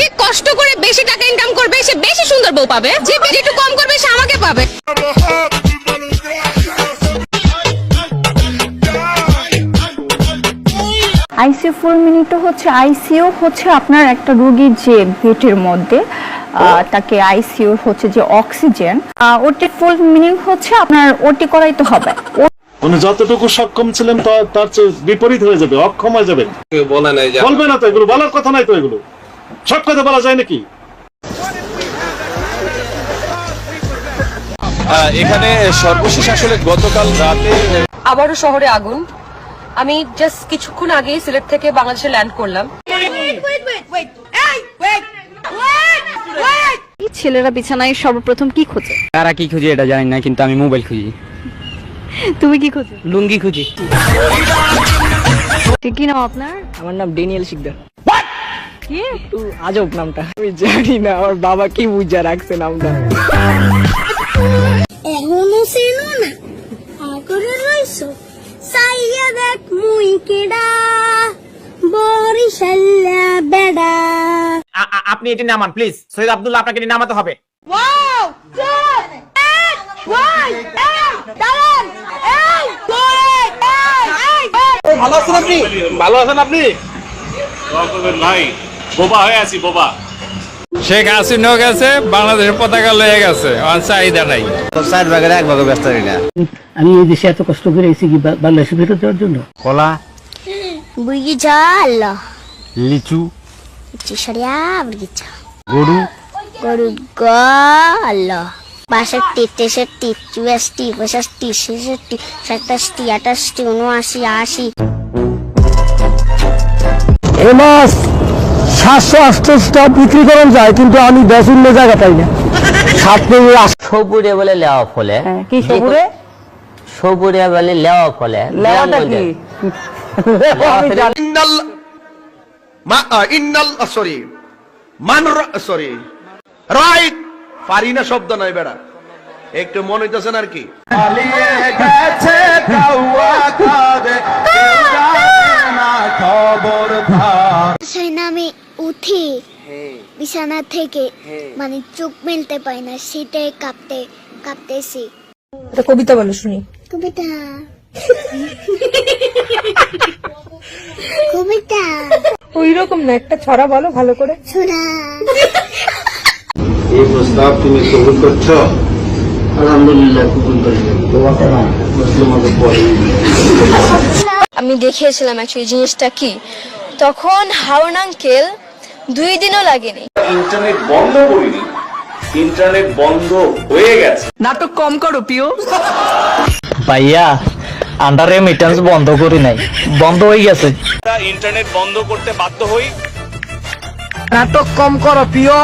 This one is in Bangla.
যে কষ্ট করে বেশি টাকা ইনকাম করবে সে বেশি সুন্দর বউ পাবে, যে একটু কম করবে সে আমাকে পাবে। আইসিইউ ফুল মিনিংটা হচ্ছে আইসিইউ হচ্ছে আপনার একটা রোগীর যে পেটের মধ্যে তাকে আইসিইউ হচ্ছে যে অক্সিজেন, ওটি ফুল মিনিং হচ্ছে আপনার ওটি করাইতে হবে। মানে যতটুকু সক্ষম ছিলেন তার চেয়ে বিপরীত হয়ে যাবে, অক্ষম হয়ে যাবে। বলবে না তো, এগুলো বলার কথা নাই তো, এগুলো সব কথা বলা যায় নাকি? এখানে সর্বশেষ আসলে গতকাল রাতে আবারও শহরে আগুন। আমি জাস্ট কিছুক্ষণ আগে সিলেট থেকে বাংলাদেশে ল্যান্ড করলাম। ছেলেরা বিছানায় সর্বপ্রথম কি খোঁজে? তারা কি খুঁজে এটা জানি না, কিন্তু আমি মোবাইল খুঁজি। তুমি কি খোঁজো? লুঙ্গি খুঁজি। কি নাম আপনার? আমার নাম ড্যানিয়েল শিকদার। কি আজব নামটা, আমি জানি না আমার বাবা কি বুঝা রাখছে নামটা। এখনো চেনো না আগরে রইছো সাইয়া দেখ মুই কেডা বরিশাল্লা বেডা। আপনি এটি নামান প্লিজ। সৈয়দ আব্দুল্লাহ, আপনাকে এটি নামাতে হবে। ওয়াও গুড এট ওয়াই দাঁড়ান এই ভালো আছেন আপনি? ভালো আছেন আপনি? নাই, বোবা হয়ে আছি, বোবা। শেখ হাসিনাও গেছে, বাংলাদেশের পতাকা লয়ে গেছে, আর চাহিদা নাই। চার ভাগের এক ভাগে ব্যস্ত না। আমি এই দেশে এত কষ্ট করে এসেছি কি বাংলাদেশে ফেরত দেওয়ার জন্য? কলা, বুঝি জাল লিচু, চিশরিয়া বুঝিছা গরু, গরু গল 62, 63, 64, 65, 66, 67, 68, 79, 80। এ মাস 728টা বিক্রি করা যায়, কিন্তু আমি বেসুন্য জায়গা পাই না। সবুরে বলে লেওয়া ফলে। কি সবুরে? সবুরে বলে লেওয়া ফলে। লেওয়াটা কি? রাইট পারি না শব্দ নাই বেড়া, একটু মনে হইতেছেন আর কি। আমি উঠি বিছানা থেকে, মানে চোখ মেলতে পাই না, শীতে কাঁপতেছি। একটা কবিতা বলো শুনি। কবিতা কবিতা ওই রকম না, একটা ছড়া বলো ভালো করে। ছোড়া এই প্রস্তাব তুমি কবুল করছো? আলহামদুলিল্লাহ, কবুল করেছি। আমি দেখিয়েছিলাম অ্যাকচুয়ালি জিনিসটা কি, তখন হারুন আঙ্কেল 2 দিনও লাগেনি। ইন্টারনেট বন্ধ করিনি, ইন্টারনেট বন্ধ হয়ে গেছে। নাটক কম করো পিও। ভাইয়া আন্ডার রেমিটেন্স বন্ধ করি নাই, বন্ধ হয়ে গেছে। ইন্টারনেট বন্ধ করতে বাধ্য হই। নাটক কম করো পিও।